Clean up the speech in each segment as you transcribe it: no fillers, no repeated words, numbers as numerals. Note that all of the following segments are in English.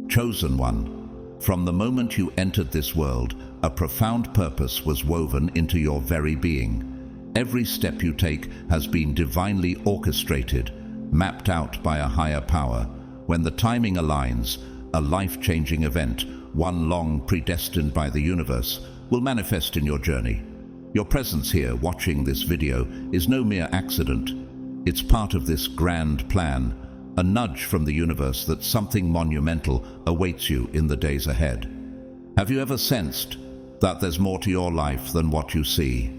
Chosen one, from the moment you entered this world, a profound purpose was woven into your very being. Every step you take has been divinely orchestrated, mapped out by a higher power. When the timing aligns, a life-changing event, one long predestined by the universe, will manifest in your journey. Your presence here watching this video is no mere accident. It's part of this grand plan, a nudge from the universe that something monumental awaits you in the days ahead. Have you ever sensed that there's more to your life than what you see?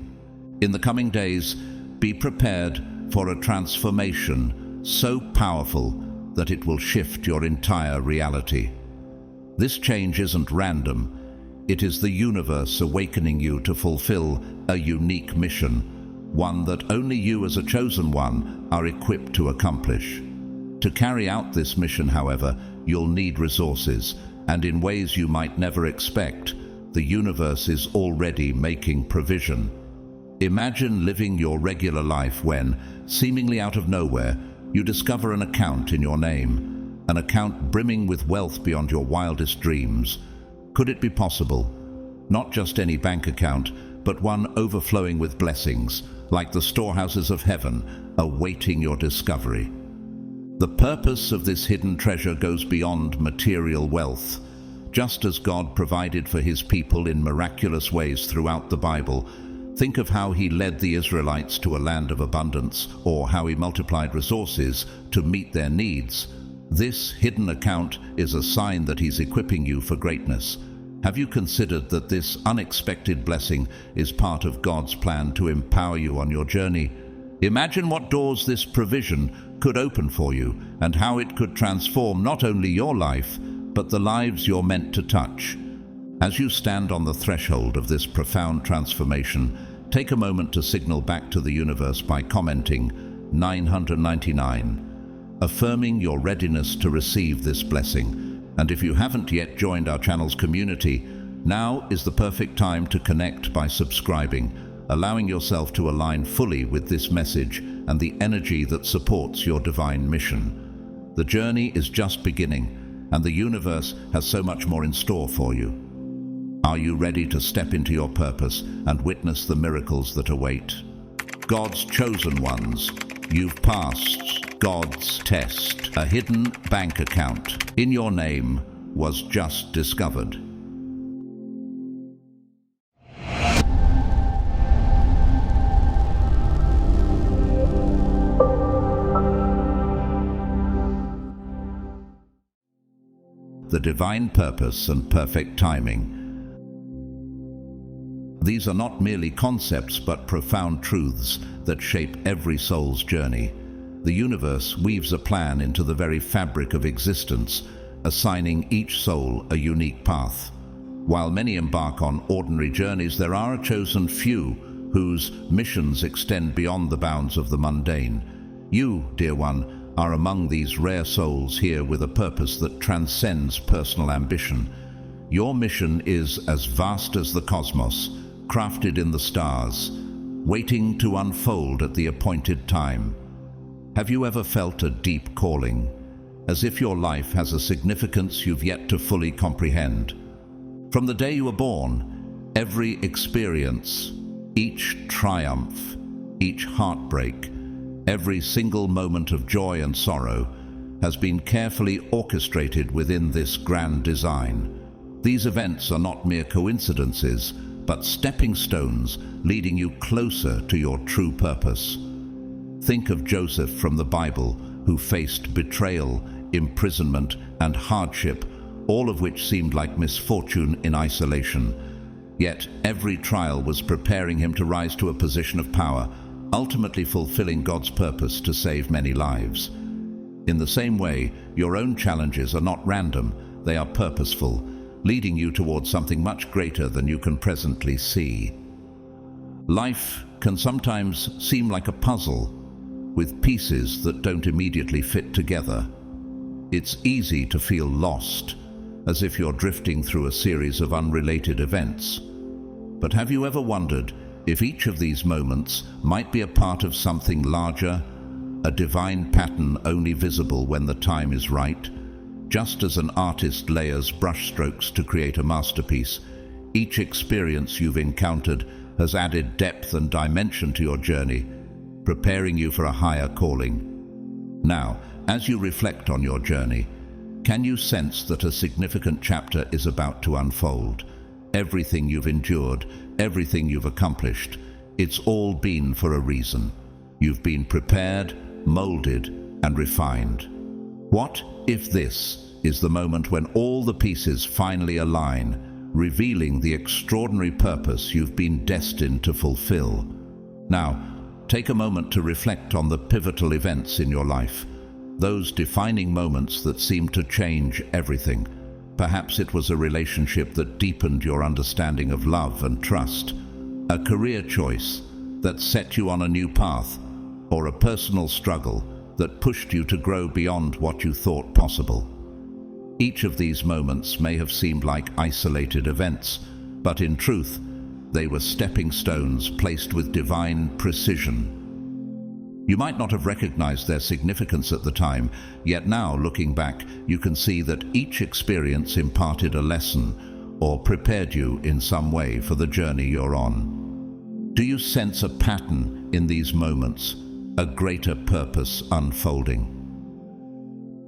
In the coming days, be prepared for a transformation so powerful that it will shift your entire reality. This change isn't random. It is the universe awakening you to fulfill a unique mission, one that only you as a chosen one are equipped to accomplish. To carry out this mission, however, you'll need resources, and in ways you might never expect, the universe is already making provision. Imagine living your regular life when, seemingly out of nowhere, you discover an account in your name, an account brimming with wealth beyond your wildest dreams. Could it be possible? Not just any bank account, but one overflowing with blessings, like the storehouses of heaven, awaiting your discovery. The purpose of this hidden treasure goes beyond material wealth. Just as God provided for his people in miraculous ways throughout the Bible, think of how he led the Israelites to a land of abundance, or how he multiplied resources to meet their needs. This hidden account is a sign that he's equipping you for greatness. Have you considered that this unexpected blessing is part of God's plan to empower you on your journey? Imagine what doors this provision could open for you, and how it could transform not only your life, but the lives you're meant to touch. As you stand on the threshold of this profound transformation, take a moment to signal back to the universe by commenting 999, affirming your readiness to receive this blessing. And if you haven't yet joined our channel's community, now is the perfect time to connect by subscribing, allowing yourself to align fully with this message and the energy that supports your divine mission. The journey is just beginning, and the universe has so much more in store for you. Are you ready to step into your purpose and witness the miracles that await? God's chosen ones, you've passed God's test. A hidden bank account in your name was just discovered. The divine purpose and perfect timing. These are not merely concepts, but profound truths that shape every soul's journey. The universe weaves a plan into the very fabric of existence, assigning each soul a unique path. While many embark on ordinary journeys, there are a chosen few whose missions extend beyond the bounds of the mundane. You, dear one, are among these rare souls here with a purpose that transcends personal ambition. Your mission is as vast as the cosmos, crafted in the stars, waiting to unfold at the appointed time. Have you ever felt a deep calling, as if your life has a significance you've yet to fully comprehend? From the day you were born, every experience, each triumph, each heartbreak, every single moment of joy and sorrow has been carefully orchestrated within this grand design. These events are not mere coincidences, but stepping stones leading you closer to your true purpose. Think of Joseph from the Bible, who faced betrayal, imprisonment, and hardship, all of which seemed like misfortune in isolation. Yet every trial was preparing him to rise to a position of power, ultimately fulfilling God's purpose to save many lives. In the same way, your own challenges are not random, they are purposeful, leading you towards something much greater than you can presently see. Life can sometimes seem like a puzzle, with pieces that don't immediately fit together. It's easy to feel lost, as if you're drifting through a series of unrelated events. But have you ever wondered if each of these moments might be a part of something larger, a divine pattern only visible when the time is right? Just as an artist layers brushstrokes to create a masterpiece, each experience you've encountered has added depth and dimension to your journey, preparing you for a higher calling. Now, as you reflect on your journey, can you sense that a significant chapter is about to unfold? Everything you've endured, everything you've accomplished, it's all been for a reason. You've been prepared, molded, and refined. What if this is the moment when all the pieces finally align, revealing the extraordinary purpose you've been destined to fulfill? Now, take a moment to reflect on the pivotal events in your life, those defining moments that seemed to change everything. Perhaps it was a relationship that deepened your understanding of love and trust, a career choice that set you on a new path, or a personal struggle that pushed you to grow beyond what you thought possible. Each of these moments may have seemed like isolated events, but in truth, they were stepping stones placed with divine precision. You might not have recognized their significance at the time, yet now, looking back, you can see that each experience imparted a lesson or prepared you in some way for the journey you're on. Do you sense a pattern in these moments, a greater purpose unfolding?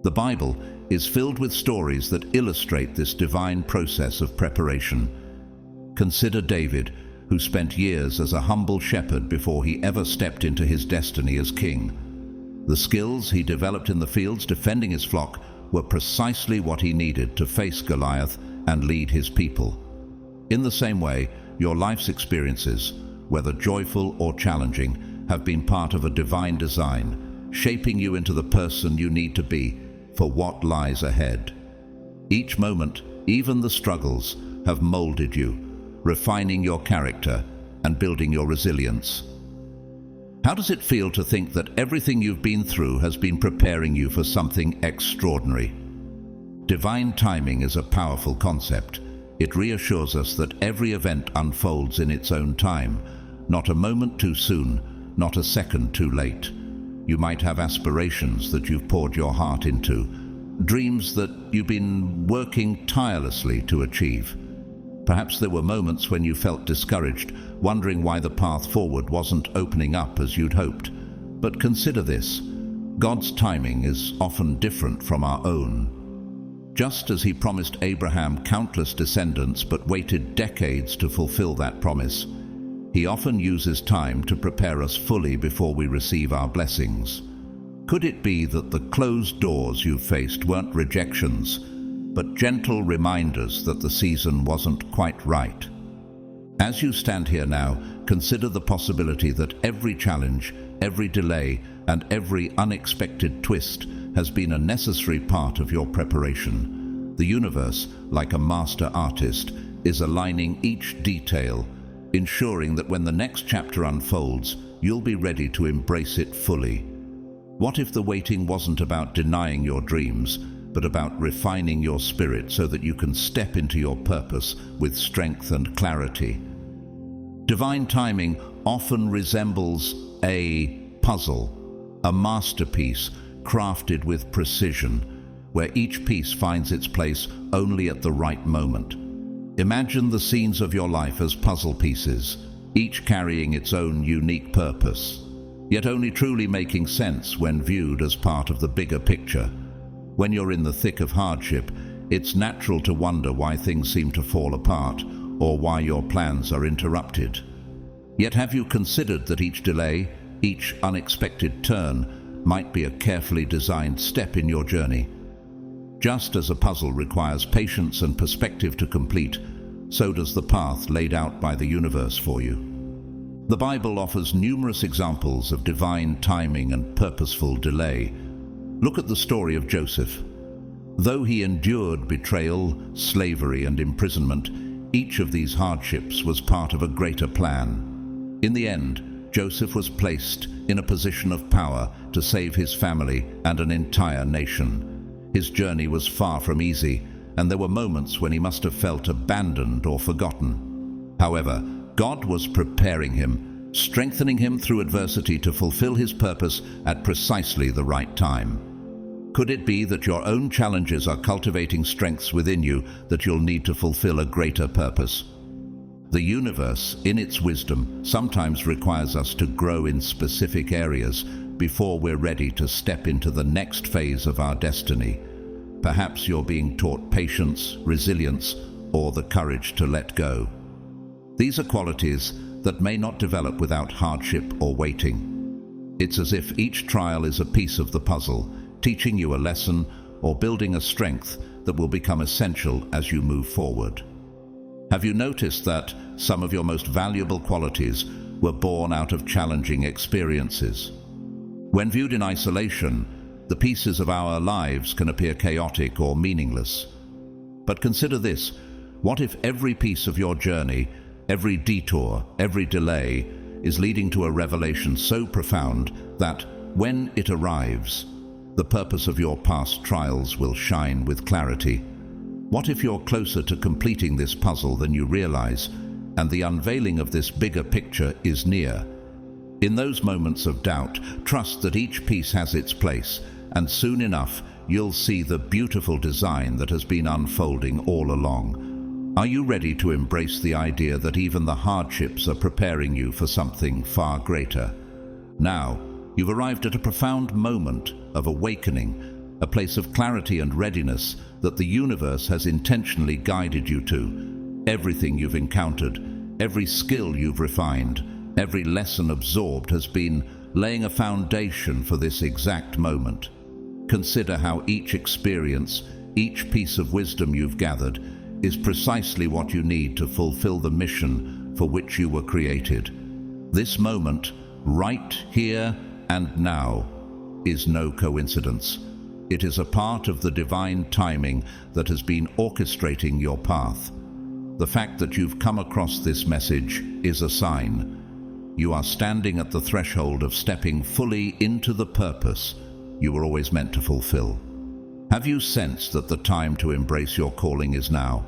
The Bible is filled with stories that illustrate this divine process of preparation. Consider David, who spent years as a humble shepherd before he ever stepped into his destiny as king. The skills he developed in the fields defending his flock were precisely what he needed to face Goliath and lead his people. In the same way, your life's experiences, whether joyful or challenging, have been part of a divine design, shaping you into the person you need to be for what lies ahead. Each moment, even the struggles, have molded you, refining your character and building your resilience. How does it feel to think that everything you've been through has been preparing you for something extraordinary? Divine timing is a powerful concept. It reassures us that every event unfolds in its own time, not a moment too soon, not a second too late. You might have aspirations that you've poured your heart into, dreams that you've been working tirelessly to achieve. Perhaps there were moments when you felt discouraged, wondering why the path forward wasn't opening up as you'd hoped. But consider this: God's timing is often different from our own. Just as He promised Abraham countless descendants but waited decades to fulfill that promise, He often uses time to prepare us fully before we receive our blessings. Could it be that the closed doors you faced weren't rejections, but gentle reminders that the season wasn't quite right? As you stand here now, consider the possibility that every challenge, every delay, and every unexpected twist has been a necessary part of your preparation. The universe, like a master artist, is aligning each detail, ensuring that when the next chapter unfolds, you'll be ready to embrace it fully. What if the waiting wasn't about denying your dreams, but about refining your spirit so that you can step into your purpose with strength and clarity? Divine timing often resembles a puzzle, a masterpiece crafted with precision, where each piece finds its place only at the right moment. Imagine the scenes of your life as puzzle pieces, each carrying its own unique purpose, yet only truly making sense when viewed as part of the bigger picture. When you're in the thick of hardship, it's natural to wonder why things seem to fall apart, or why your plans are interrupted. Yet have you considered that each delay, each unexpected turn, might be a carefully designed step in your journey? Just as a puzzle requires patience and perspective to complete, so does the path laid out by the universe for you. The Bible offers numerous examples of divine timing and purposeful delay. Look at the story of Joseph. Though he endured betrayal, slavery, and imprisonment, each of these hardships was part of a greater plan. In the end, Joseph was placed in a position of power to save his family and an entire nation. His journey was far from easy, and there were moments when he must have felt abandoned or forgotten. However, God was preparing him, strengthening him through adversity to fulfill his purpose at precisely the right time. Could it be that your own challenges are cultivating strengths within you that you'll need to fulfill a greater purpose? The universe, in its wisdom, sometimes requires us to grow in specific areas before we're ready to step into the next phase of our destiny. Perhaps you're being taught patience, resilience, or the courage to let go. These are qualities that may not develop without hardship or waiting. It's as if each trial is a piece of the puzzle, teaching you a lesson or building a strength that will become essential as you move forward. Have you noticed that some of your most valuable qualities were born out of challenging experiences? When viewed in isolation, the pieces of our lives can appear chaotic or meaningless. But consider this: what if every piece of your journey, every detour, every delay, is leading to a revelation so profound that, when it arrives, the purpose of your past trials will shine with clarity? What if you're closer to completing this puzzle than you realize, and the unveiling of this bigger picture is near? In those moments of doubt, trust that each piece has its place, and soon enough you'll see the beautiful design that has been unfolding all along. Are you ready to embrace the idea that even the hardships are preparing you for something far greater? Now, you've arrived at a profound moment of awakening, a place of clarity and readiness that the universe has intentionally guided you to. Everything you've encountered, every skill you've refined, every lesson absorbed has been laying a foundation for this exact moment. Consider how each experience, each piece of wisdom you've gathered, is precisely what you need to fulfill the mission for which you were created. This moment, right here and now, is no coincidence. It is a part of the divine timing that has been orchestrating your path. The fact that you've come across this message is a sign. You are standing at the threshold of stepping fully into the purpose you were always meant to fulfill. Have you sensed that the time to embrace your calling is now?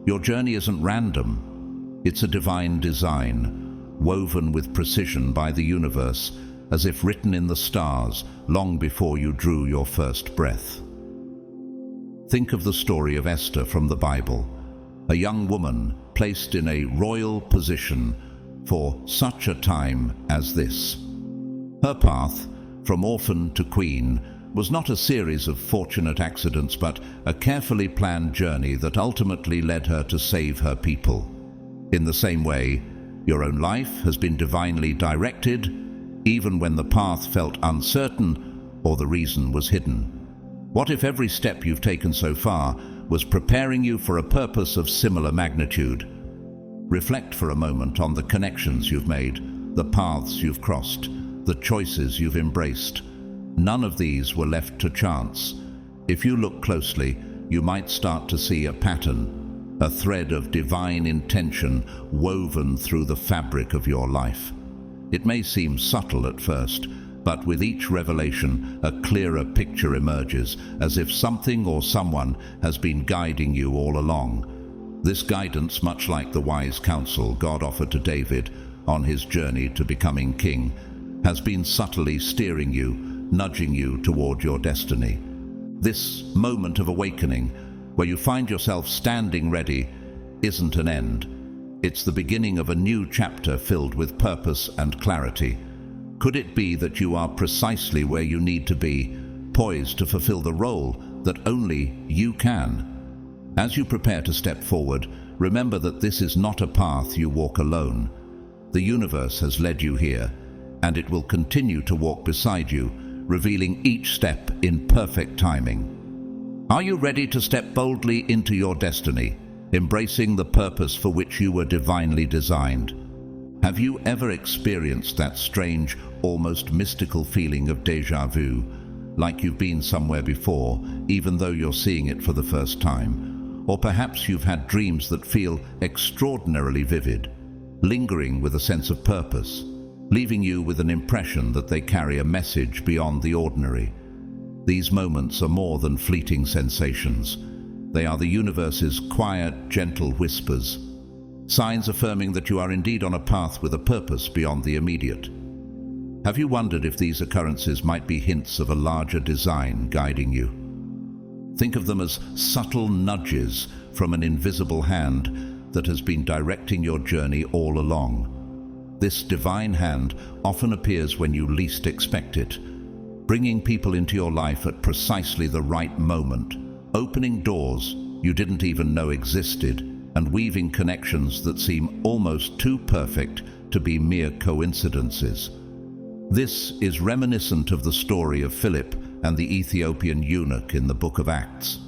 Your journey isn't random. It's a divine design, woven with precision by the universe, as if written in the stars long before you drew your first breath. Think of the story of Esther from the Bible, a young woman placed in a royal position for such a time as this. Her path, from orphan to queen, was not a series of fortunate accidents, but a carefully planned journey that ultimately led her to save her people. In the same way, your own life has been divinely directed, even when the path felt uncertain or the reason was hidden. What if every step you've taken so far was preparing you for a purpose of similar magnitude? Reflect for a moment on the connections you've made, the paths you've crossed, the choices you've embraced. None of these were left to chance. If you look closely, you might start to see a pattern, a thread of divine intention woven through the fabric of your life. It may seem subtle at first, but with each revelation, a clearer picture emerges, as if something or someone has been guiding you all along. This guidance, much like the wise counsel God offered to David on his journey to becoming king, has been subtly steering you, nudging you toward your destiny. This moment of awakening, where you find yourself standing ready, isn't an end. It's the beginning of a new chapter filled with purpose and clarity. Could it be that you are precisely where you need to be, poised to fulfill the role that only you can? As you prepare to step forward, remember that this is not a path you walk alone. The universe has led you here, and it will continue to walk beside you, revealing each step in perfect timing. Are you ready to step boldly into your destiny, embracing the purpose for which you were divinely designed? Have you ever experienced that strange, almost mystical feeling of déjà vu, like you've been somewhere before, even though you're seeing it for the first time? Or perhaps you've had dreams that feel extraordinarily vivid, lingering with a sense of purpose, leaving you with an impression that they carry a message beyond the ordinary. These moments are more than fleeting sensations. They are the universe's quiet, gentle whispers, signs affirming that you are indeed on a path with a purpose beyond the immediate. Have you wondered if these occurrences might be hints of a larger design guiding you? Think of them as subtle nudges from an invisible hand that has been directing your journey all along. This divine hand often appears when you least expect it, bringing people into your life at precisely the right moment, opening doors you didn't even know existed, and weaving connections that seem almost too perfect to be mere coincidences. This is reminiscent of the story of Philip and the Ethiopian eunuch in the book of Acts.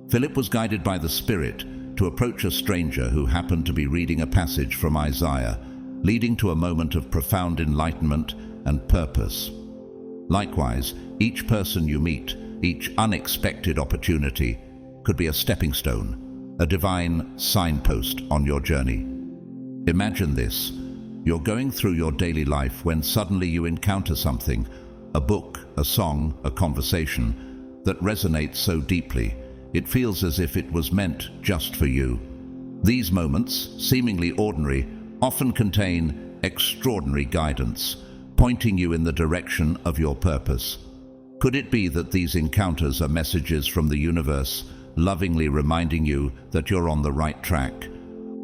Philip was guided by the Spirit to approach a stranger who happened to be reading a passage from Isaiah, leading to a moment of profound enlightenment and purpose. Likewise, each person you meet, each unexpected opportunity, could be a stepping stone, a divine signpost on your journey. Imagine this. You're going through your daily life when suddenly you encounter something, a book, a song, a conversation, that resonates so deeply, it feels as if it was meant just for you. These moments, seemingly ordinary, often contain extraordinary guidance, pointing you in the direction of your purpose. Could it be that these encounters are messages from the universe, lovingly reminding you that you're on the right track?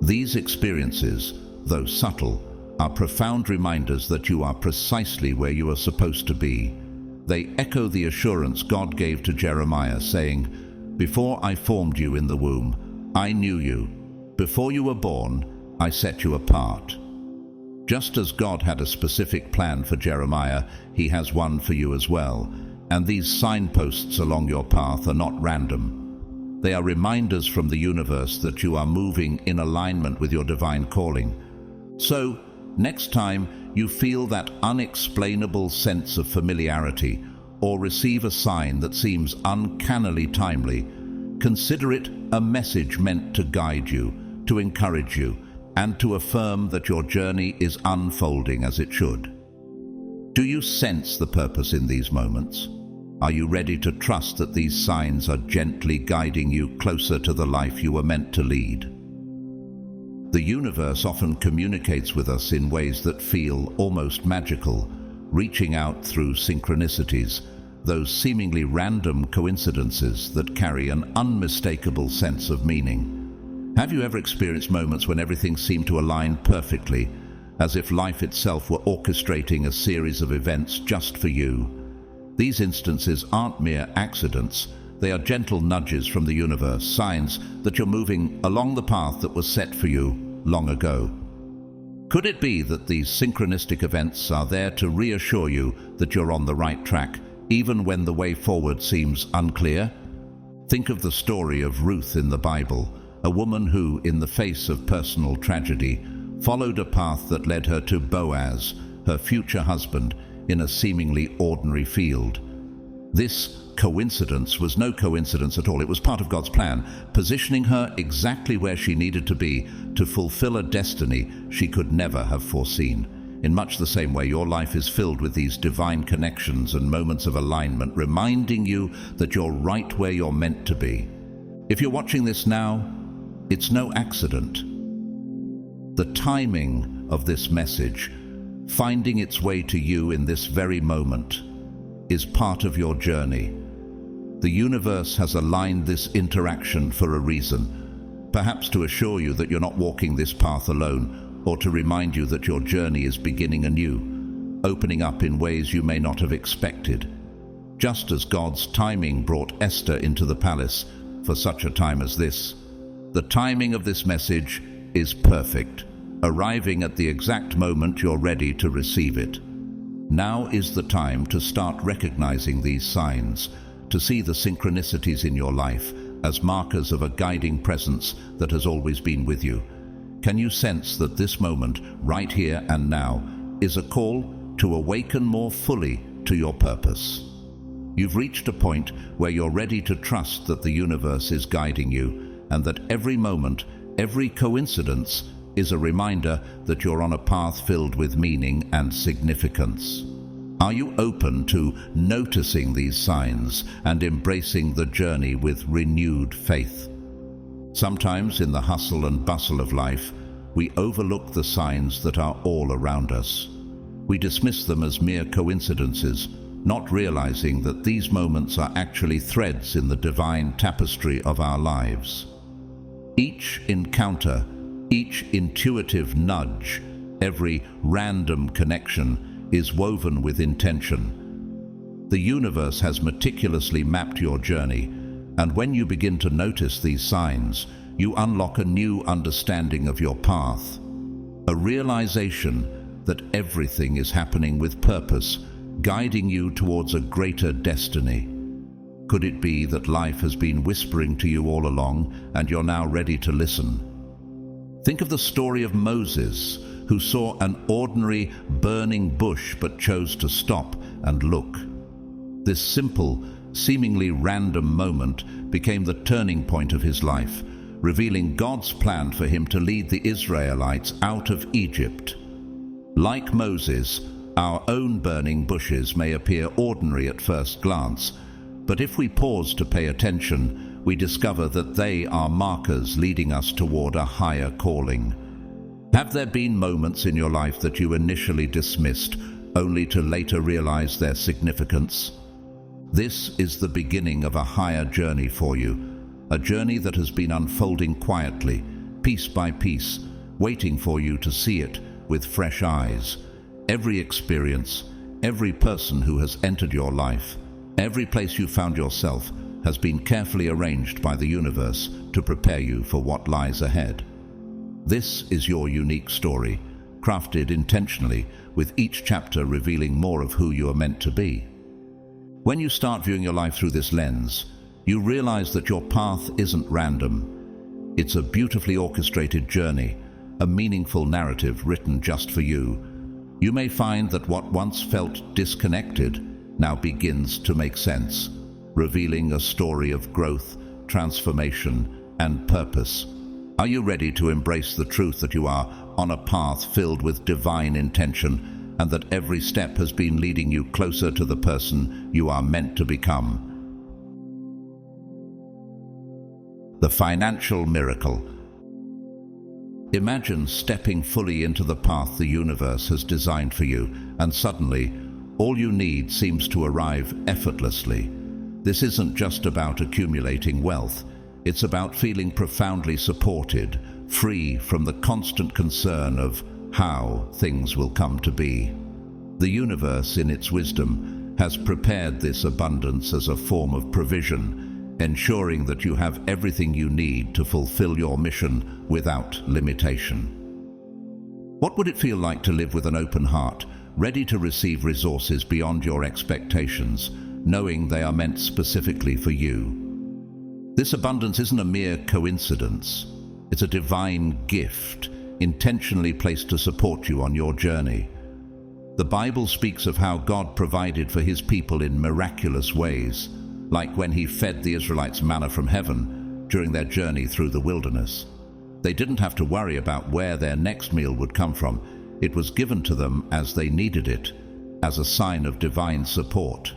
These experiences, though subtle, are profound reminders that you are precisely where you are supposed to be. They echo the assurance God gave to Jeremiah, saying, "Before I formed you in the womb, I knew you. Before you were born, I set you apart." Just as God had a specific plan for Jeremiah, He has one for you as well. And these signposts along your path are not random. They are reminders from the universe that you are moving in alignment with your divine calling. So, next time you feel that unexplainable sense of familiarity or receive a sign that seems uncannily timely, consider it a message meant to guide you, to encourage you, and to affirm that your journey is unfolding as it should. Do you sense the purpose in these moments? Are you ready to trust that these signs are gently guiding you closer to the life you were meant to lead? The universe often communicates with us in ways that feel almost magical, reaching out through synchronicities, those seemingly random coincidences that carry an unmistakable sense of meaning. Have you ever experienced moments when everything seemed to align perfectly, as if life itself were orchestrating a series of events just for you? These instances aren't mere accidents. They are gentle nudges from the universe, signs that you're moving along the path that was set for you long ago. Could it be that these synchronistic events are there to reassure you that you're on the right track, even when the way forward seems unclear? Think of the story of Ruth in the Bible, a woman who, in the face of personal tragedy, followed a path that led her to Boaz, her future husband, in a seemingly ordinary field. This coincidence was no coincidence at all. It was part of God's plan, positioning her exactly where she needed to be to fulfill a destiny she could never have foreseen. In much the same way, your life is filled with these divine connections and moments of alignment, reminding you that you're right where you're meant to be. If you're watching this now, it's no accident. The timing of this message, finding its way to you in this very moment, is part of your journey. The universe has aligned this interaction for a reason, perhaps to assure you that you're not walking this path alone, or to remind you that your journey is beginning anew, opening up in ways you may not have expected. Just as God's timing brought Esther into the palace for such a time as this, the timing of this message is perfect, arriving at the exact moment you're ready to receive it. Now is the time to start recognizing these signs, to see the synchronicities in your life as markers of a guiding presence that has always been with you. Can you sense that this moment, right here and now, is a call to awaken more fully to your purpose? You've reached a point where you're ready to trust that the universe is guiding you, and that every moment, every coincidence, is a reminder that you're on a path filled with meaning and significance. Are you open to noticing these signs and embracing the journey with renewed faith? Sometimes in the hustle and bustle of life, we overlook the signs that are all around us. We dismiss them as mere coincidences, not realizing that these moments are actually threads in the divine tapestry of our lives. Each encounter, each intuitive nudge, every random connection is woven with intention. The universe has meticulously mapped your journey, and when you begin to notice these signs, you unlock a new understanding of your path, a realization that everything is happening with purpose, guiding you towards a greater destiny. Could it be that life has been whispering to you all along, and you're now ready to listen? Think of the story of Moses, who saw an ordinary burning bush but chose to stop and look. This simple, seemingly random moment became the turning point of his life, revealing God's plan for him to lead the Israelites out of Egypt. Like Moses, our own burning bushes may appear ordinary at first glance, but if we pause to pay attention, we discover that they are markers leading us toward a higher calling. Have there been moments in your life that you initially dismissed, only to later realize their significance? This is the beginning of a higher journey for you, a journey that has been unfolding quietly, piece by piece, waiting for you to see it with fresh eyes. Every experience, every person who has entered your life, every place you found yourself has been carefully arranged by the universe to prepare you for what lies ahead. This is your unique story, crafted intentionally, with each chapter revealing more of who you are meant to be. When you start viewing your life through this lens, you realize that your path isn't random. It's a beautifully orchestrated journey, a meaningful narrative written just for you. You may find that what once felt disconnected now begins to make sense, revealing a story of growth, transformation, and purpose. Are you ready to embrace the truth that you are on a path filled with divine intention, and that every step has been leading you closer to the person you are meant to become? The financial miracle. Imagine stepping fully into the path the universe has designed for you, and suddenly, all you need seems to arrive effortlessly. This isn't just about accumulating wealth. It's about feeling profoundly supported, free from the constant concern of how things will come to be. The universe, in its wisdom, has prepared this abundance as a form of provision, ensuring that you have everything you need to fulfill your mission without limitation. What would it feel like to live with an open heart, ready to receive resources beyond your expectations, knowing they are meant specifically for you? This abundance isn't a mere coincidence. It's a divine gift, intentionally placed to support you on your journey. The Bible speaks of how God provided for his people in miraculous ways, like when he fed the Israelites manna from heaven during their journey through the wilderness. They didn't have to worry about where their next meal would come from. It was given to them as they needed it, as a sign of divine support.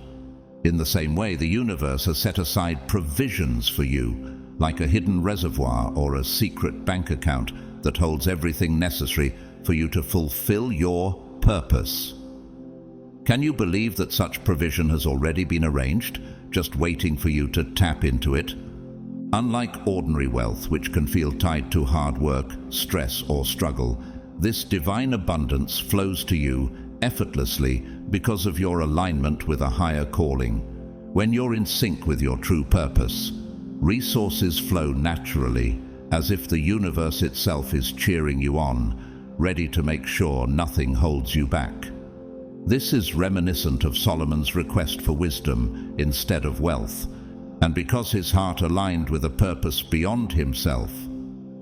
In the same way, the universe has set aside provisions for you, like a hidden reservoir or a secret bank account that holds everything necessary for you to fulfill your purpose. Can you believe that such provision has already been arranged, just waiting for you to tap into it? Unlike ordinary wealth, which can feel tied to hard work, stress, or struggle, this divine abundance flows to you effortlessly because of your alignment with a higher calling. When you're in sync with your true purpose, resources flow naturally, as if the universe itself is cheering you on, ready to make sure nothing holds you back. This is reminiscent of Solomon's request for wisdom instead of wealth, and because his heart aligned with a purpose beyond himself,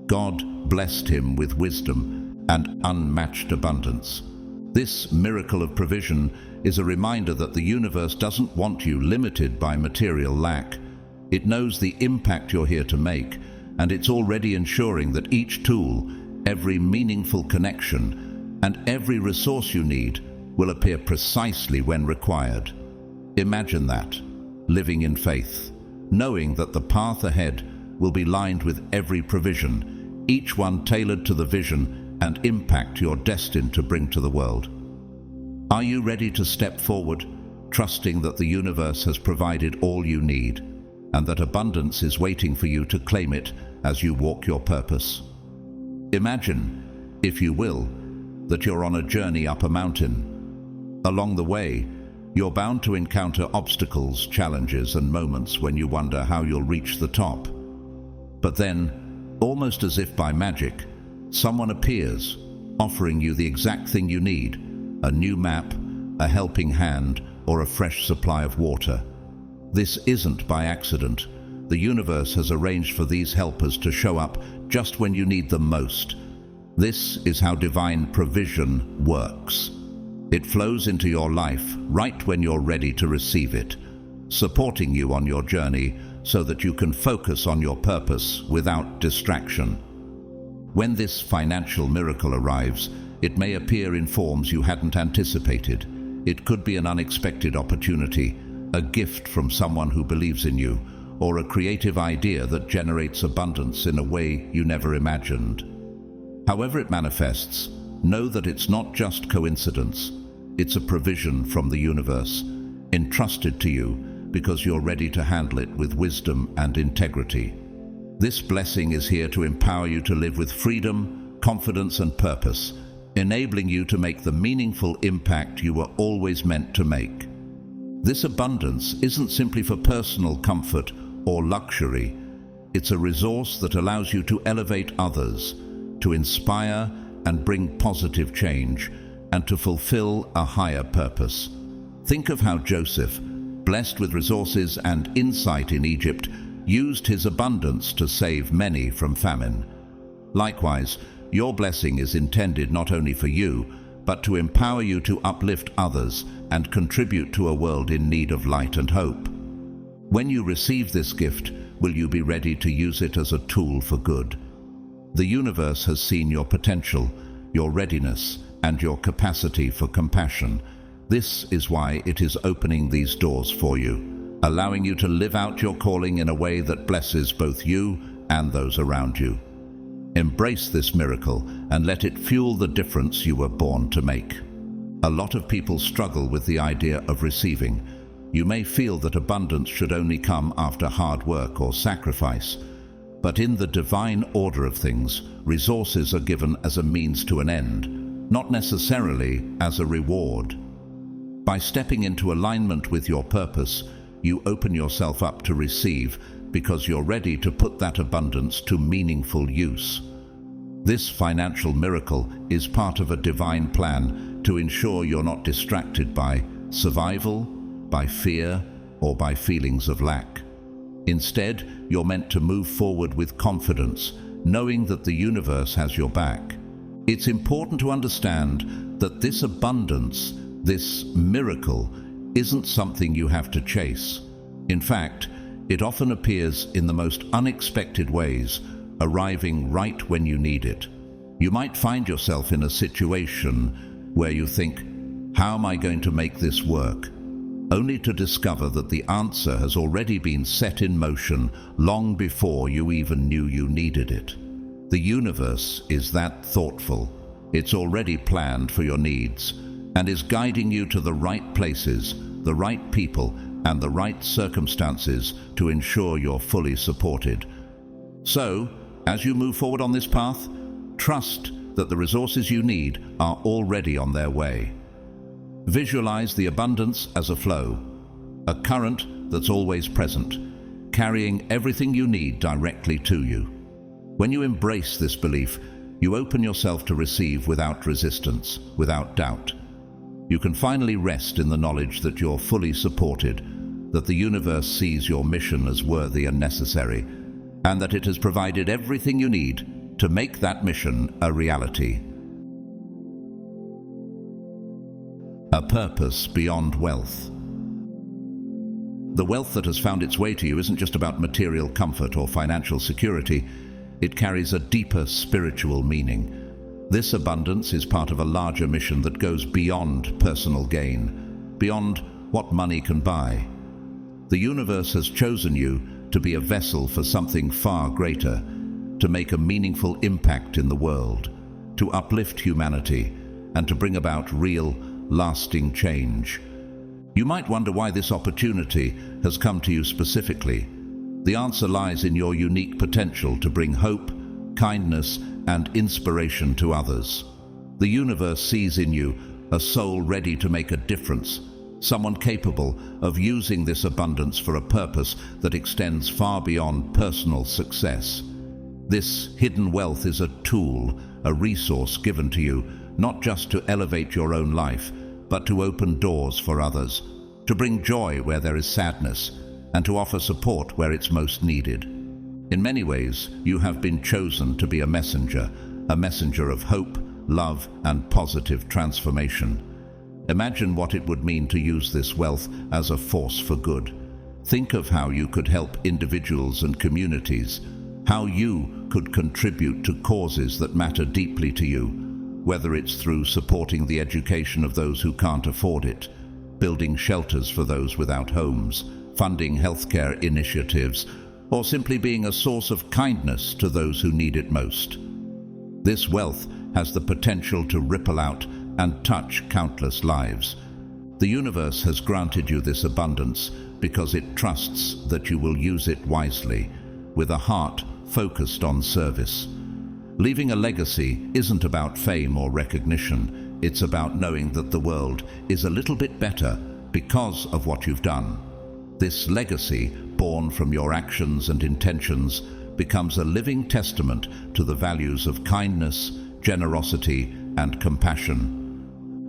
God blessed him with wisdom and unmatched abundance. This miracle of provision is a reminder that the universe doesn't want you limited by material lack. It knows the impact you're here to make, and it's already ensuring that each tool, every meaningful connection, and every resource you need will appear precisely when required. Imagine that, living in faith, knowing that the path ahead will be lined with every provision, each one tailored to the vision and impact you're destined to bring to the world. Are you ready to step forward, trusting that the universe has provided all you need, and that abundance is waiting for you to claim it as you walk your purpose? Imagine, if you will, that you're on a journey up a mountain. Along the way, you're bound to encounter obstacles, challenges, and moments when you wonder how you'll reach the top. But then, almost as if by magic, someone appears, offering you the exact thing you need: a new map, a helping hand, or a fresh supply of water. This isn't by accident. The universe has arranged for these helpers to show up just when you need them most. This is how divine provision works. It flows into your life right when you're ready to receive it, supporting you on your journey so that you can focus on your purpose without distraction. When this financial miracle arrives, it may appear in forms you hadn't anticipated. It could be an unexpected opportunity, a gift from someone who believes in you, or a creative idea that generates abundance in a way you never imagined. However it manifests, know that it's not just coincidence. It's a provision from the universe, entrusted to you because you're ready to handle it with wisdom and integrity. This blessing is here to empower you to live with freedom, confidence, and purpose, enabling you to make the meaningful impact you were always meant to make. This abundance isn't simply for personal comfort or luxury. It's a resource that allows you to elevate others, to inspire and bring positive change, and to fulfill a higher purpose. Think of how Joseph, blessed with resources and insight in Egypt, used his abundance to save many from famine. Likewise, your blessing is intended not only for you, but to empower you to uplift others and contribute to a world in need of light and hope. When you receive this gift, will you be ready to use it as a tool for good? The universe has seen your potential, your readiness, and your capacity for compassion. This is why it is opening these doors for you, allowing you to live out your calling in a way that blesses both you and those around you. Embrace this miracle and let it fuel the difference you were born to make. A lot of people struggle with the idea of receiving. You may feel that abundance should only come after hard work or sacrifice. But in the divine order of things, resources are given as a means to an end, not necessarily as a reward. By stepping into alignment with your purpose, you open yourself up to receive because you're ready to put that abundance to meaningful use. This financial miracle is part of a divine plan to ensure you're not distracted by survival, by fear, or by feelings of lack. Instead, you're meant to move forward with confidence, knowing that the universe has your back. It's important to understand that this abundance, this miracle, isn't something you have to chase. In fact, it often appears in the most unexpected ways, arriving right when you need it. You might find yourself in a situation where you think, "How am I going to make this work?" only to discover that the answer has already been set in motion long before you even knew you needed it. The universe is that thoughtful. It's already planned for your needs and is guiding you to the right places, the right people, and the right circumstances to ensure you're fully supported. So, as you move forward on this path, trust that the resources you need are already on their way. Visualize the abundance as a flow, a current that's always present, carrying everything you need directly to you. When you embrace this belief, you open yourself to receive without resistance, without doubt. You can finally rest in the knowledge that you're fully supported, that the universe sees your mission as worthy and necessary, and that it has provided everything you need to make that mission a reality. A purpose beyond wealth. The wealth that has found its way to you isn't just about material comfort or financial security. It carries a deeper spiritual meaning. This abundance is part of a larger mission that goes beyond personal gain, beyond what money can buy. The universe has chosen you to be a vessel for something far greater, to make a meaningful impact in the world, to uplift humanity, and to bring about real, lasting change. You might wonder why this opportunity has come to you specifically. The answer lies in your unique potential to bring hope, kindness, and inspiration to others. The universe sees in you a soul ready to make a difference, someone capable of using this abundance for a purpose that extends far beyond personal success. This hidden wealth is a tool, a resource given to you, not just to elevate your own life, but to open doors for others, to bring joy where there is sadness, and to offer support where it's most needed. In many ways, you have been chosen to be a messenger of hope, love, and positive transformation. Imagine what it would mean to use this wealth as a force for good. Think of how you could help individuals and communities, how you could contribute to causes that matter deeply to you, whether it's through supporting the education of those who can't afford it, building shelters for those without homes, funding healthcare initiatives, or simply being a source of kindness to those who need it most. This wealth has the potential to ripple out and touch countless lives. The universe has granted you this abundance because it trusts that you will use it wisely, with a heart focused on service. Leaving a legacy isn't about fame or recognition. It's about knowing that the world is a little bit better because of what you've done. This legacy, born from your actions and intentions, becomes a living testament to the values of kindness, generosity, and compassion.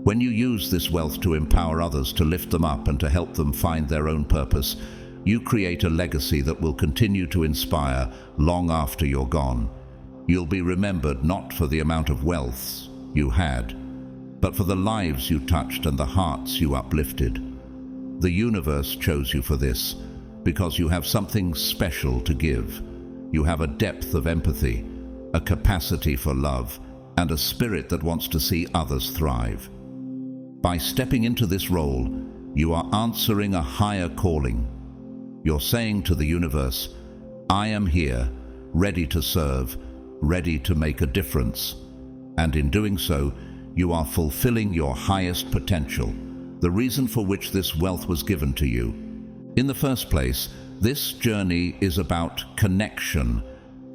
When you use this wealth to empower others, to lift them up, and to help them find their own purpose, you create a legacy that will continue to inspire long after you're gone. You'll be remembered not for the amount of wealth you had, but for the lives you touched and the hearts you uplifted. The universe chose you for this because you have something special to give. You have a depth of empathy, a capacity for love, and a spirit that wants to see others thrive. By stepping into this role, you are answering a higher calling. You're saying to the universe, I am here, ready to serve, ready to make a difference. And in doing so, you are fulfilling your highest potential, the reason for which this wealth was given to you. In the first place, this journey is about connection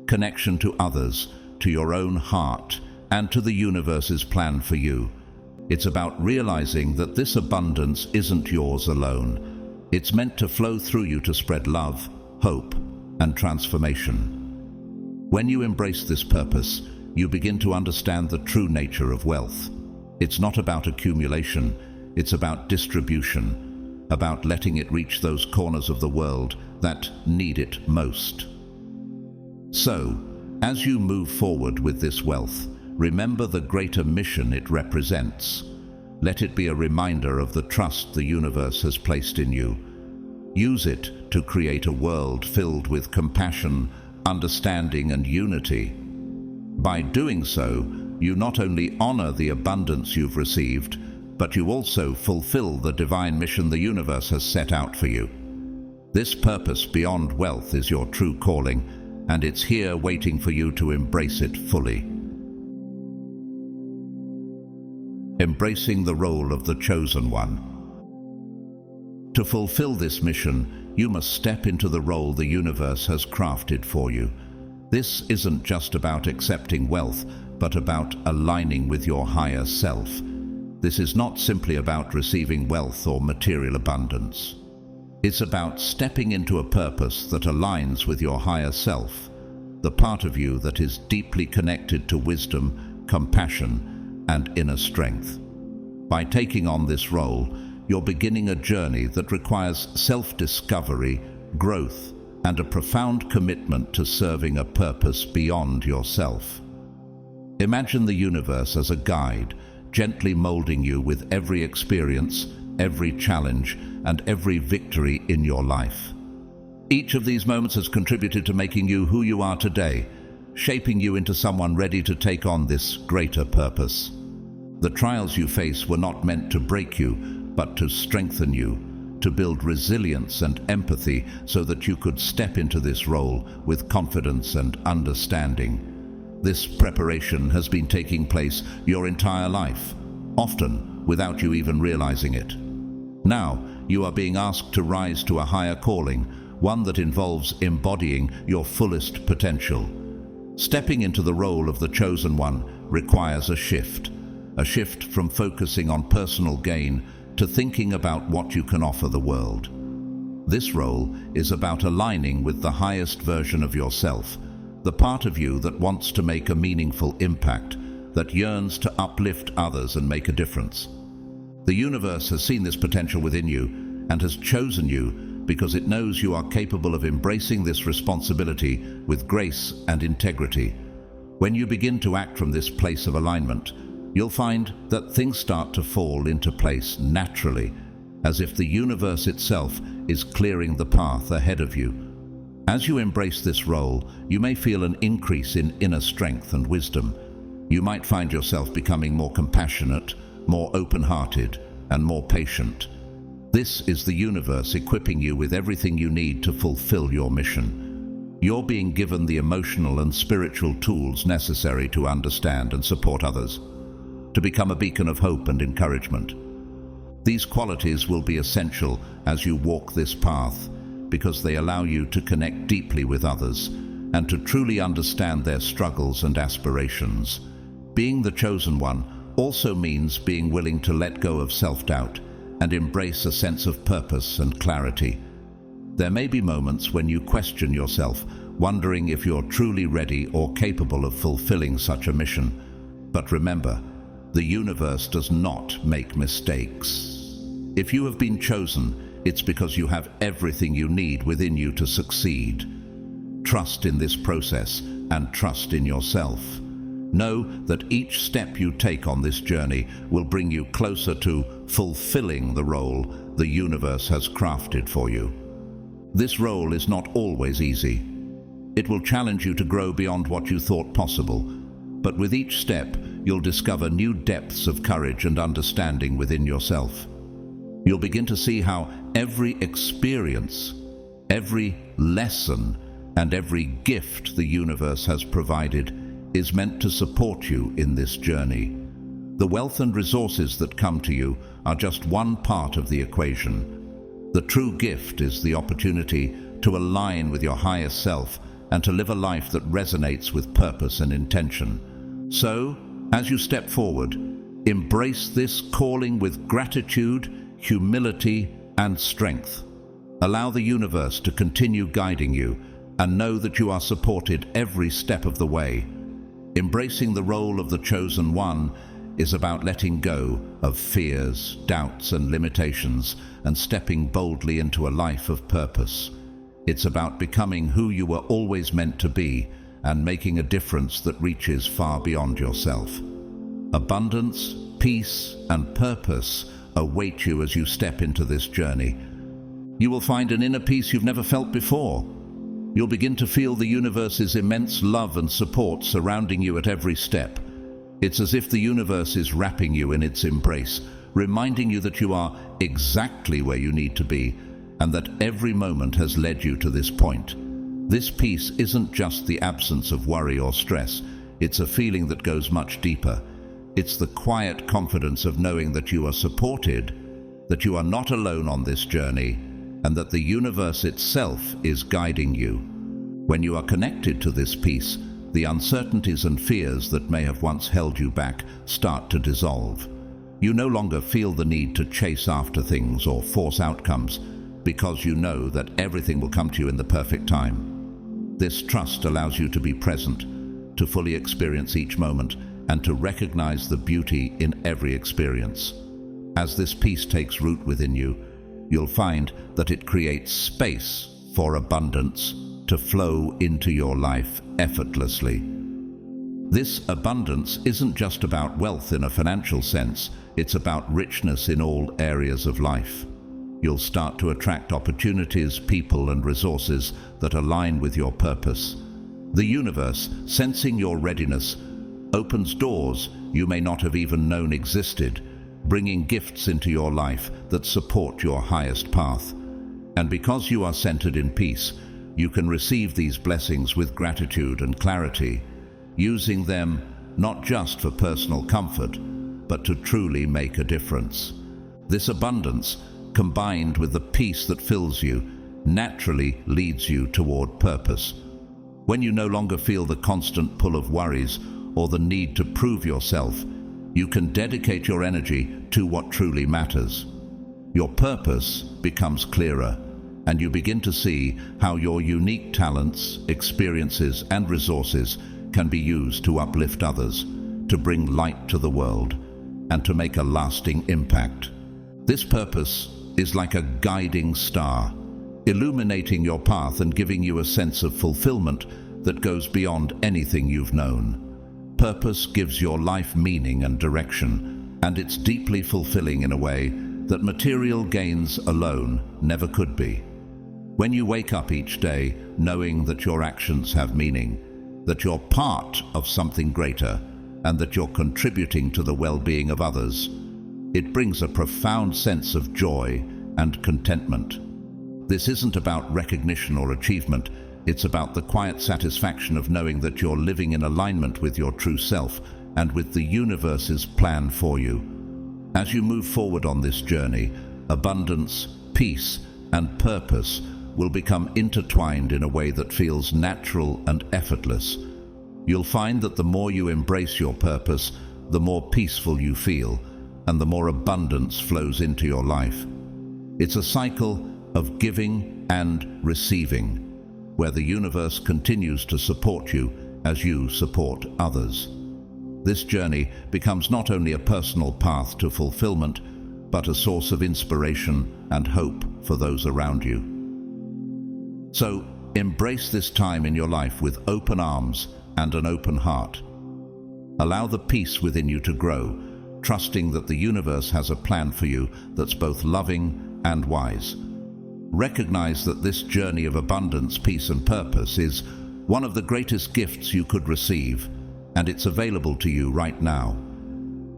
to others, to your own heart, and to the universe's plan for you. It's about realizing that this abundance isn't yours alone. It's meant to flow through you to spread love, hope, and transformation. When you embrace this purpose, you begin to understand the true nature of wealth. It's not about accumulation, it's about distribution, about letting it reach those corners of the world that need it most. So, as you move forward with this wealth, remember the greater mission it represents. Let it be a reminder of the trust the universe has placed in you. Use it to create a world filled with compassion, understanding, and unity. By doing so, you not only honor the abundance you've received, but you also fulfill the divine mission the universe has set out for you. This purpose beyond wealth is your true calling, and it's here waiting for you to embrace it fully. Embracing the role of the chosen one. To fulfill this mission, you must step into the role the universe has crafted for you. This isn't just about accepting wealth, but about aligning with your higher self. This is not simply about receiving wealth or material abundance. It's about stepping into a purpose that aligns with your higher self, the part of you that is deeply connected to wisdom, compassion, and inner strength. By taking on this role, you're beginning a journey that requires self-discovery, growth, and a profound commitment to serving a purpose beyond yourself. Imagine the universe as a guide, gently molding you with every experience, every challenge, and every victory in your life. Each of these moments has contributed to making you who you are today, shaping you into someone ready to take on this greater purpose. The trials you face were not meant to break you, but to strengthen you, to build resilience and empathy so that you could step into this role with confidence and understanding. This preparation has been taking place your entire life, often without you even realizing it. Now, you are being asked to rise to a higher calling, one that involves embodying your fullest potential. Stepping into the role of the chosen one requires a shift from focusing on personal gain to thinking about what you can offer the world. This role is about aligning with the highest version of yourself, the part of you that wants to make a meaningful impact, that yearns to uplift others and make a difference. The universe has seen this potential within you and has chosen you because it knows you are capable of embracing this responsibility with grace and integrity. When you begin to act from this place of alignment, you'll find that things start to fall into place naturally, as if the universe itself is clearing the path ahead of you. As you embrace this role, you may feel an increase in inner strength and wisdom. You might find yourself becoming more compassionate, more open-hearted, and more patient. This is the universe equipping you with everything you need to fulfill your mission. You're being given the emotional and spiritual tools necessary to understand and support others, to become a beacon of hope and encouragement. These qualities will be essential as you walk this path because they allow you to connect deeply with others and to truly understand their struggles and aspirations. Being the chosen one also means being willing to let go of self-doubt and embrace a sense of purpose and clarity. There may be moments when you question yourself, wondering if you're truly ready or capable of fulfilling such a mission. But remember, the universe does not make mistakes. If you have been chosen, it's because you have everything you need within you to succeed. Trust in this process and trust in yourself. Know that each step you take on this journey will bring you closer to fulfilling the role the universe has crafted for you. This role is not always easy. It will challenge you to grow beyond what you thought possible, but with each step, you'll discover new depths of courage and understanding within yourself. You'll begin to see how every experience, every lesson, and every gift the universe has provided is meant to support you in this journey. The wealth and resources that come to you are just one part of the equation. The true gift is the opportunity to align with your higher self and to live a life that resonates with purpose and intention. So, as you step forward, embrace this calling with gratitude, humility, and strength. Allow the universe to continue guiding you and know that you are supported every step of the way. Embracing the role of the chosen one is about letting go of fears, doubts, and limitations and stepping boldly into a life of purpose. It's about becoming who you were always meant to be and making a difference that reaches far beyond yourself. Abundance, peace, and purpose await you as you step into this journey. You will find an inner peace you've never felt before. You'll begin to feel the universe's immense love and support surrounding you at every step. It's as if the universe is wrapping you in its embrace, reminding you that you are exactly where you need to be and that every moment has led you to this point. This peace isn't just the absence of worry or stress. It's a feeling that goes much deeper. It's the quiet confidence of knowing that you are supported, that you are not alone on this journey, and that the universe itself is guiding you. When you are connected to this peace, the uncertainties and fears that may have once held you back start to dissolve. You no longer feel the need to chase after things or force outcomes because you know that everything will come to you in the perfect time. This trust allows you to be present, to fully experience each moment, and to recognize the beauty in every experience. As this peace takes root within you, you'll find that it creates space for abundance to flow into your life effortlessly. This abundance isn't just about wealth in a financial sense, it's about richness in all areas of life. You'll start to attract opportunities, people, and resources that align with your purpose. The universe, sensing your readiness, opens doors you may not have even known existed, bringing gifts into your life that support your highest path. And because you are centered in peace, you can receive these blessings with gratitude and clarity, using them not just for personal comfort, but to truly make a difference. This abundance, combined with the peace that fills you, naturally leads you toward purpose. When you no longer feel the constant pull of worries or the need to prove yourself, you can dedicate your energy to what truly matters. Your purpose becomes clearer, and you begin to see how your unique talents, experiences, and resources can be used to uplift others, to bring light to the world, and to make a lasting impact. This purpose is like a guiding star, illuminating your path and giving you a sense of fulfillment that goes beyond anything you've known. Purpose gives your life meaning and direction, and it's deeply fulfilling in a way that material gains alone never could be. When you wake up each day knowing that your actions have meaning, that you're part of something greater, and that you're contributing to the well-being of others, it brings a profound sense of joy and contentment. This isn't about recognition or achievement, it's about the quiet satisfaction of knowing that you're living in alignment with your true self and with the universe's plan for you. As you move forward on this journey, abundance, peace, and purpose will become intertwined in a way that feels natural and effortless. You'll find that the more you embrace your purpose, the more peaceful you feel, and the more abundance flows into your life. It's a cycle of giving and receiving, where the universe continues to support you as you support others. This journey becomes not only a personal path to fulfillment, but a source of inspiration and hope for those around you. So, embrace this time in your life with open arms and an open heart. Allow the peace within you to grow, trusting that the universe has a plan for you that's both loving and wise. Recognize that this journey of abundance, peace, and purpose is one of the greatest gifts you could receive, and it's available to you right now.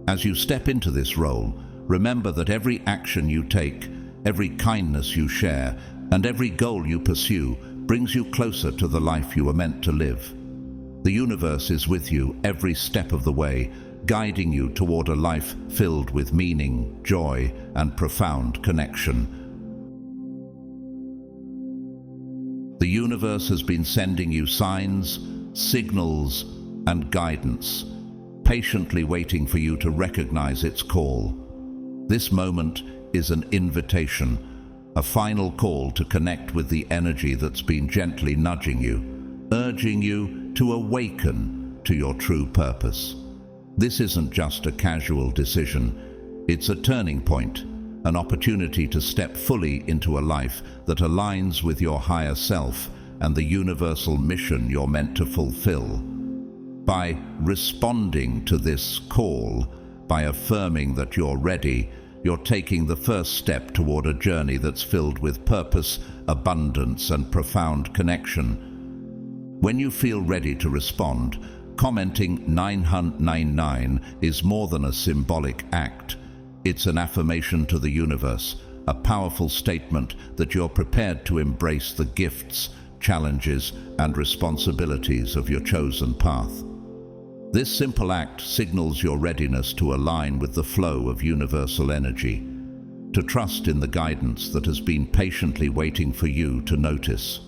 As you step into this role, remember that every action you take, every kindness you share, and every goal you pursue brings you closer to the life you were meant to live. The universe is with you every step of the way, guiding you toward a life filled with meaning, joy, and profound connection. The universe has been sending you signs, signals, and guidance, patiently waiting for you to recognize its call. This moment is an invitation, a final call to connect with the energy that's been gently nudging you, urging you to awaken to your true purpose. This isn't just a casual decision, it's a turning point, an opportunity to step fully into a life that aligns with your higher self and the universal mission you're meant to fulfill. By responding to this call, by affirming that you're ready, you're taking the first step toward a journey that's filled with purpose, abundance, and profound connection. When you feel ready to respond, commenting 999 is more than a symbolic act. It's an affirmation to the universe, a powerful statement that you're prepared to embrace the gifts, challenges, and responsibilities of your chosen path. This simple act signals your readiness to align with the flow of universal energy, to trust in the guidance that has been patiently waiting for you to notice.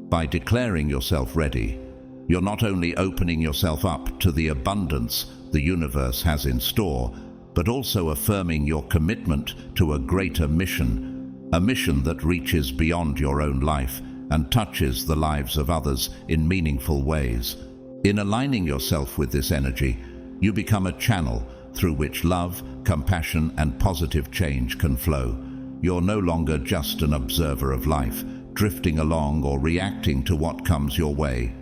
By declaring yourself ready, you're not only opening yourself up to the abundance the universe has in store, but also affirming your commitment to a greater mission, a mission that reaches beyond your own life and touches the lives of others in meaningful ways. In aligning yourself with this energy, you become a channel through which love, compassion, and positive change can flow. You're no longer just an observer of life, drifting along or reacting to what comes your way.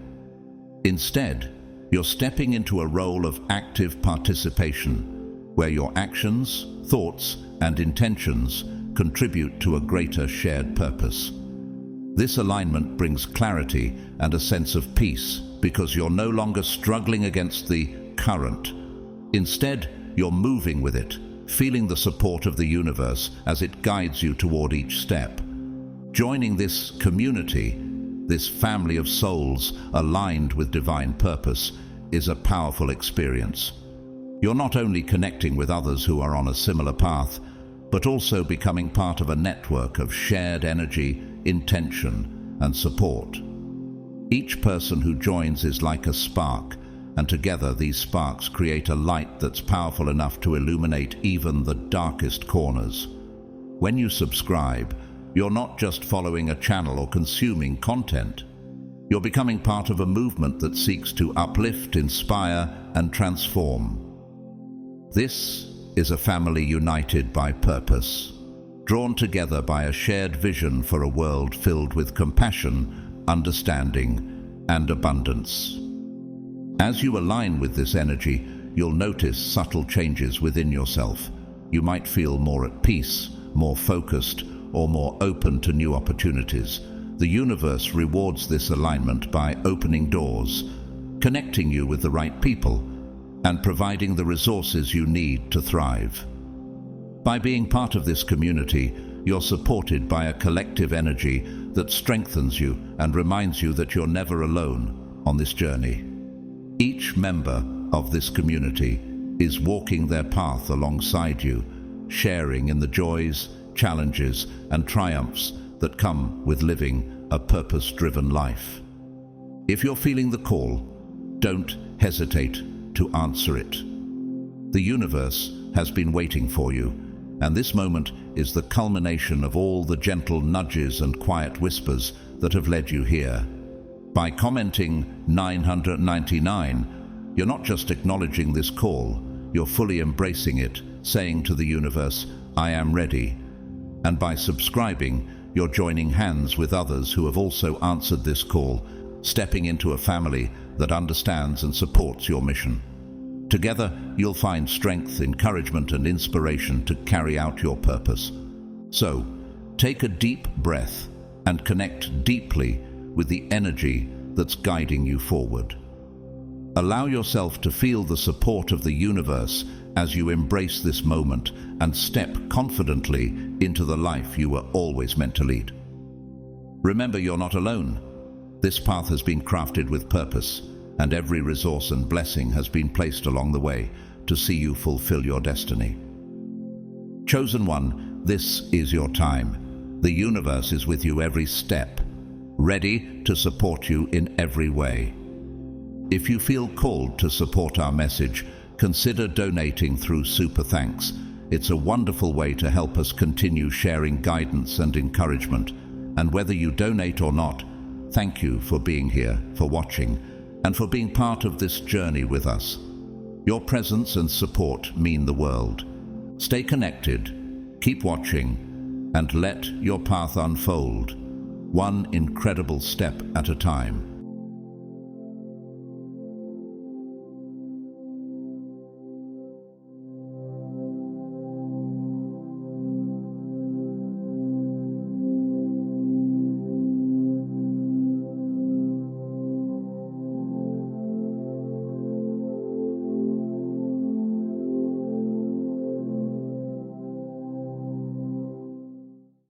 Instead, you're stepping into a role of active participation, where your actions, thoughts, and intentions contribute to a greater shared purpose. This alignment brings clarity and a sense of peace because you're no longer struggling against the current. Instead, you're moving with it, feeling the support of the universe as it guides you toward each step. Joining this community, this family of souls aligned with divine purpose, is a powerful experience. You're not only connecting with others who are on a similar path, but also becoming part of a network of shared energy, intention, and support. Each person who joins is like a spark, and together these sparks create a light that's powerful enough to illuminate even the darkest corners. When you subscribe, you're not just following a channel or consuming content. You're becoming part of a movement that seeks to uplift, inspire, and transform. This is a family united by purpose, drawn together by a shared vision for a world filled with compassion, understanding, and abundance. As you align with this energy, you'll notice subtle changes within yourself. You might feel more at peace, more focused, or more open to new opportunities. The universe rewards this alignment by opening doors, connecting you with the right people, and providing the resources you need to thrive. By being part of this community, you're supported by a collective energy that strengthens you and reminds you that you're never alone on this journey. Each member of this community is walking their path alongside you, sharing in the joys, challenges, and triumphs that come with living a purpose-driven life. If you're feeling the call, don't hesitate to answer it. The universe has been waiting for you, and this moment is the culmination of all the gentle nudges and quiet whispers that have led you here. By commenting 999, you're not just acknowledging this call, you're fully embracing it, saying to the universe, "I am ready." And by subscribing, you're joining hands with others who have also answered this call, stepping into a family that understands and supports your mission. Together, you'll find strength, encouragement, and inspiration to carry out your purpose. So, take a deep breath and connect deeply with the energy that's guiding you forward. Allow yourself to feel the support of the universe as you embrace this moment and step confidently into the life you were always meant to lead. Remember, you're not alone. This path has been crafted with purpose, and every resource and blessing has been placed along the way to see you fulfill your destiny. Chosen one, this is your time. The universe is with you every step, ready to support you in every way. If you feel called to support our message, consider donating through Super Thanks. It's a wonderful way to help us continue sharing guidance and encouragement. And whether you donate or not, thank you for being here, for watching, and for being part of this journey with us. Your presence and support mean the world. Stay connected, keep watching, and let your path unfold, one incredible step at a time.